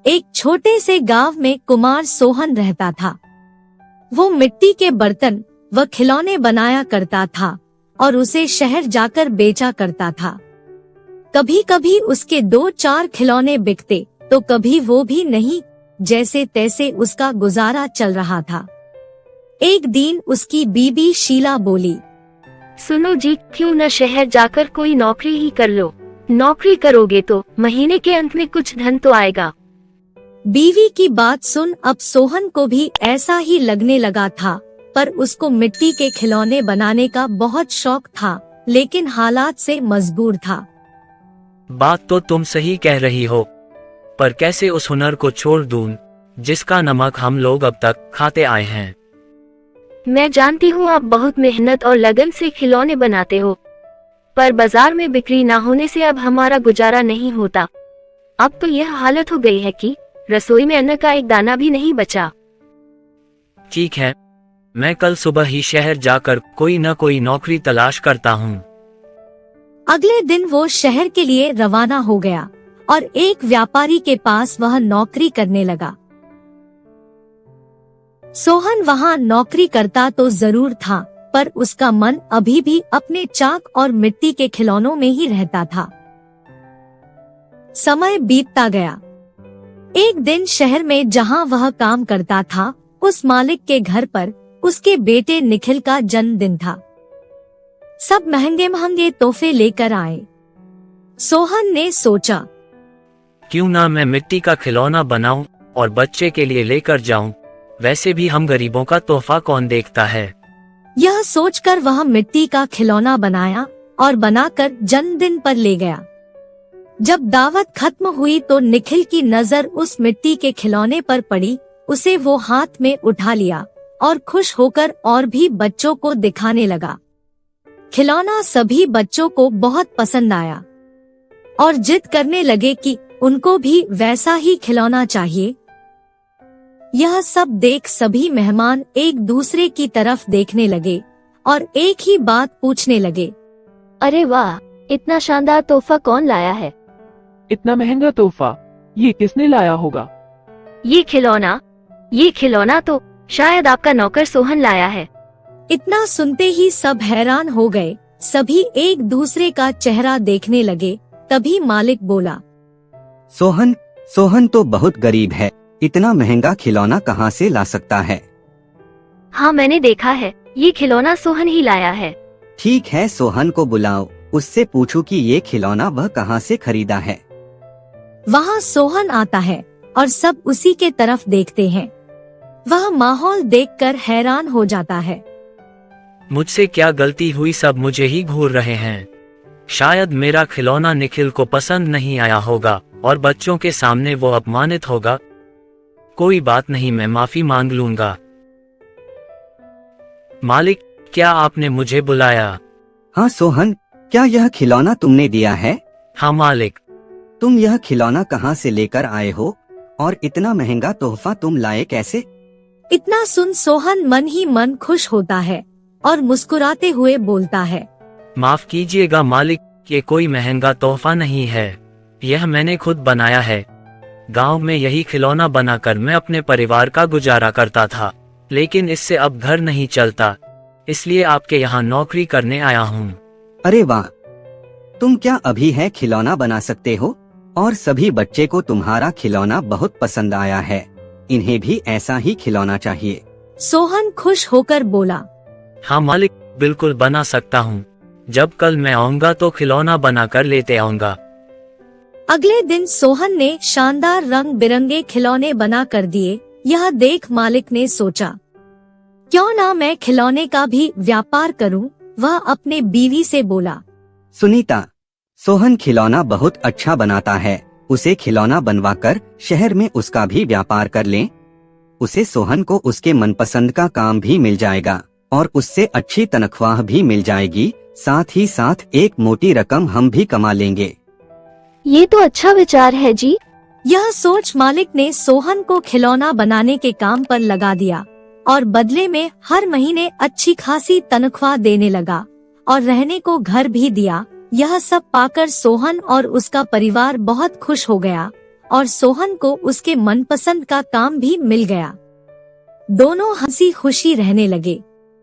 एक छोटे से गांव में कुमार सोहन रहता था। वो मिट्टी के बर्तन व खिलौने बनाया करता था और उसे शहर जाकर बेचा करता था। कभी कभी उसके 2-4 खिलौने बिकते तो कभी वो भी नहीं, जैसे तैसे उसका गुजारा चल रहा था। एक दिन उसकी बीबी शीला बोली, सुनो जी, क्यों न शहर जाकर कोई नौकरी ही कर लो। नौकरी करोगे तो महीने के अंत में कुछ धन तो आएगा। बीवी की बात सुन अब सोहन को भी ऐसा ही लगने लगा था, पर उसको मिट्टी के खिलौने बनाने का बहुत शौक था, लेकिन हालात से मजबूर था। बात तो तुम सही कह रही हो, पर कैसे उस हुनर को छोड़ दूं जिसका नमक हम लोग अब तक खाते आए हैं। मैं जानती हूँ आप बहुत मेहनत और लगन से खिलौने बनाते हो, पर बाजार में बिक्री ना होने से अब हमारा गुजारा नहीं होता। अब तो यह हालत हो गई है कि रसोई में अन्न का एक दाना भी नहीं बचा। ठीक है, मैं कल सुबह ही शहर जाकर कोई न कोई नौकरी तलाश करता हूँ। अगले दिन वो शहर के लिए रवाना हो गया और एक व्यापारी के पास वह नौकरी करने लगा। सोहन वहाँ नौकरी करता तो जरूर था, पर उसका मन अभी भी अपने चाक और मिट्टी के खिलौनों में ही रहता था। समय बीतता गया। एक दिन शहर में जहाँ वह काम करता था, उस मालिक के घर पर उसके बेटे निखिल का जन्मदिन था। सब महंगे महंगे तोहफे लेकर आए। सोहन ने सोचा, क्यों ना मैं मिट्टी का खिलौना बनाऊं और बच्चे के लिए लेकर जाऊं। वैसे भी हम गरीबों का तोहफा कौन देखता है। यह सोचकर वह मिट्टी का खिलौना बनाया और बनाकर जन्मदिन पर ले गया। जब दावत खत्म हुई तो निखिल की नजर उस मिट्टी के खिलौने पर पड़ी। उसे वो हाथ में उठा लिया और खुश होकर और भी बच्चों को दिखाने लगा। खिलौना सभी बच्चों को बहुत पसंद आया और जिद करने लगे कि उनको भी वैसा ही खिलौना चाहिए। यह सब देख सभी मेहमान एक दूसरे की तरफ देखने लगे और एक ही बात पूछने लगे, अरे वाह, इतना शानदार तोहफा कौन लाया है? इतना महंगा तोहफा ये किसने लाया होगा? ये खिलौना तो शायद आपका नौकर सोहन लाया है। इतना सुनते ही सब हैरान हो गए। सभी एक दूसरे का चेहरा देखने लगे। तभी मालिक बोला, सोहन तो बहुत गरीब है, इतना महंगा खिलौना कहाँ से ला सकता है? हाँ, मैंने देखा है, ये खिलौना सोहन ही लाया है। ठीक है, सोहन को बुलाओ, उससे पूछो कि ये खिलौना वह कहाँ से खरीदा है। वहाँ सोहन आता है और सब उसी के तरफ देखते हैं। वह माहौल देखकर हैरान हो जाता है। मुझसे क्या गलती हुई, सब मुझे ही घूर रहे हैं। शायद मेरा खिलौना निखिल को पसंद नहीं आया होगा और बच्चों के सामने वो अपमानित होगा। कोई बात नहीं, मैं माफी मांग लूंगा। मालिक, क्या आपने मुझे बुलाया? हाँ सोहन, क्या यह खिलौना तुमने दिया है? हाँ मालिक। तुम यह खिलौना कहाँ से लेकर आए हो और इतना महंगा तोहफा तुम लाए कैसे? इतना सुन सोहन मन ही मन खुश होता है और मुस्कुराते हुए बोलता है, माफ कीजिएगा मालिक, ये कोई महंगा तोहफा नहीं है, यह मैंने खुद बनाया है। गांव में यही खिलौना बनाकर मैं अपने परिवार का गुजारा करता था, लेकिन इससे अब घर नहीं चलता, इसलिए आपके यहाँ नौकरी करने आया हूँ। अरे वाह, तुम क्या अभी है खिलौना बना सकते हो? और सभी बच्चे को तुम्हारा खिलौना बहुत पसंद आया है, इन्हें भी ऐसा ही खिलौना चाहिए। सोहन खुश होकर बोला, हाँ मालिक, बिल्कुल बना सकता हूँ। जब कल मैं आऊँगा तो खिलौना बनाकर लेते आऊँगा। अगले दिन सोहन ने शानदार रंग बिरंगे खिलौने बना कर दिए। यह देख मालिक ने सोचा, क्यों ना मैं खिलौने का भी व्यापार करूं। वह अपने बीवी से बोला, सुनीता, सोहन खिलौना बहुत अच्छा बनाता है, उसे खिलौना बनवाकर शहर में उसका भी व्यापार कर लें। उसे सोहन को उसके मनपसंद का काम भी मिल जाएगा और उससे अच्छी तनख्वाह भी मिल जाएगी, साथ ही साथ एक मोटी रकम हम भी कमा लेंगे। ये तो अच्छा विचार है जी। यह सोच मालिक ने सोहन को खिलौना बनाने के काम पर लगा दिया और बदले में हर महीने अच्छी खासी तनख्वाह देने लगा और रहने को घर भी दिया। यह सब पाकर सोहन और उसका परिवार बहुत खुश हो गया और सोहन को उसके मनपसंद का काम भी मिल गया। दोनों हंसी खुशी रहने लगे।